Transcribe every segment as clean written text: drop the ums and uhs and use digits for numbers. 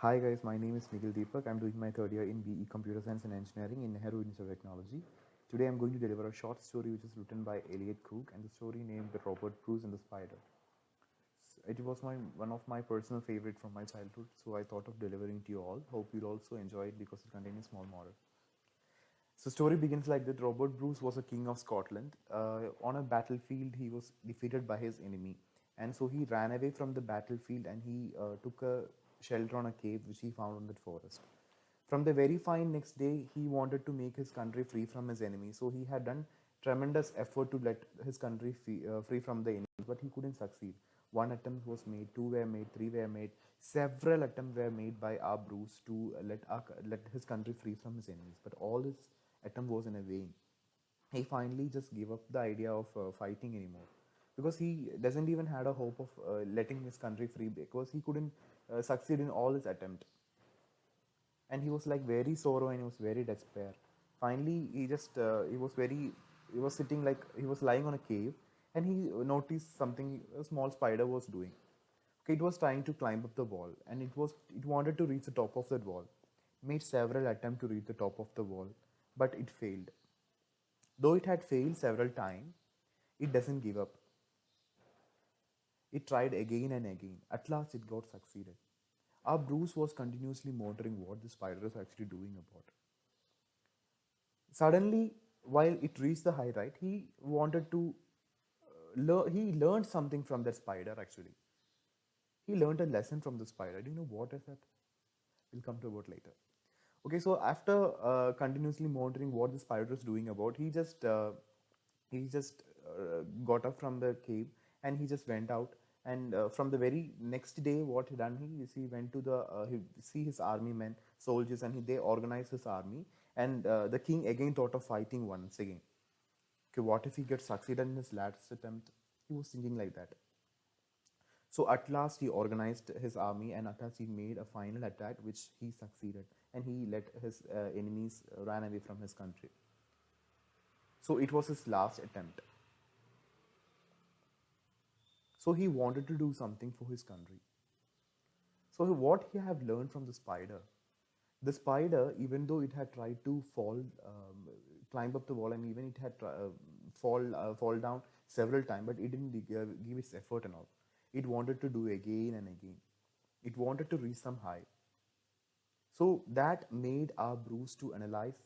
Hi guys, my name is Nikil Deepak. I'm doing my third year in BE Computer Science and Engineering in Nehru Institute of Technology. Today I'm going to deliver a short story which is written by Elliot Cook and the story named The Robert Bruce and the Spider. It was one of my personal favorite from my childhood, so I thought of delivering to you all. Hope you'll also enjoy it because it contains a small moral. So story begins like that. Robert Bruce was a king of Scotland. On a battlefield, he was defeated by his enemy, and so he ran away from the battlefield and he took a shelter on a cave which he found in the forest. From the very fine next day, he wanted to make his country free from his enemies. So he had done tremendous effort to let his country free from the enemies, but he couldn't succeed. One attempt was made, two were made, three were made. Several attempts were made by our Bruce to let his country free from his enemies, but all his attempt was in a vain. He finally just gave up the idea of fighting anymore because he doesn't even had a hope of letting his country free because he couldn't succeed in all his attempts, and he was like very sorrow and he was very despair. Finally he was sitting like he was lying on a cave, and he noticed something a small spider was doing. Okay, it was trying to climb up the wall, and it wanted to reach the top of that wall. Made several attempts to reach the top of the wall, but it failed. Though it had failed several times, it doesn't give up. It tried again and again. At last it got succeeded. Our Bruce was continuously monitoring what the spider was actually doing about. Suddenly, while it reached the high right, he wanted to he learned something from that spider actually. He learned a lesson from the spider. Do you know what is that? We'll come to about later. Okay, so after continuously monitoring what the spider was doing about, he just got up from the cave and he just went out. And from the very next day, what he done, he went to the he see his army men, soldiers, and they organized his army. And the king again thought of fighting once again. Okay, what if he gets succeeded in his last attempt? He was thinking like that. So at last he organized his army, and at last he made a final attack which he succeeded, and he let his enemies run away from his country. So it was his last attempt. So he wanted to do something for his country. So what he have learned from the spider, even though it had tried to climb up the wall, and even it had fall down several times, but it didn't give its effort and all. It wanted to do again and again. It wanted to reach some high. So that made our Bruce to analyze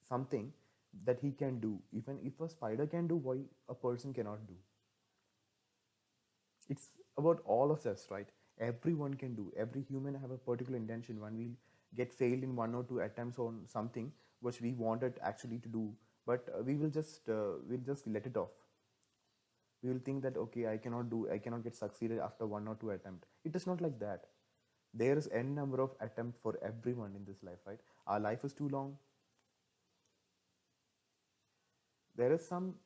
something that he can do. Even if a spider can do, why a person cannot do? It's about all of us, right? Everyone can do. Every human have a particular intention. When we get failed in one or two attempts on something which we wanted actually to do, but we'll just let it off. We will think that okay, I cannot get succeeded after one or two attempt. It is not like that. There is n number of attempt for everyone in this life, right? Our life is too long. There is some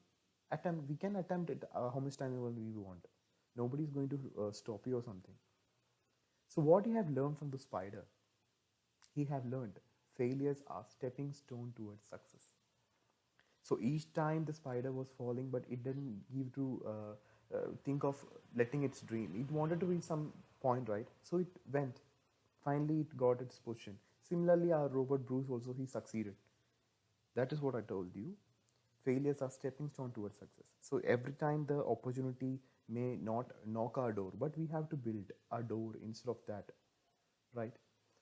attempt. We can attempt it how much time we want. Nobody is going to stop you or something. So what you have learned from the spider? He have learned failures are stepping stone towards success. So each time the spider was falling, but it didn't give to think of letting its dream. It wanted to reach some point, right? So it went. Finally, it got its position. Similarly, our Robert Bruce also he succeeded. That is what I told you. Failures are stepping stone towards success. So every time the opportunity may not knock our door, but we have to build our door instead of that, right?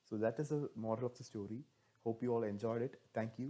So that is the moral of the story. Hope you all enjoyed it. Thank you.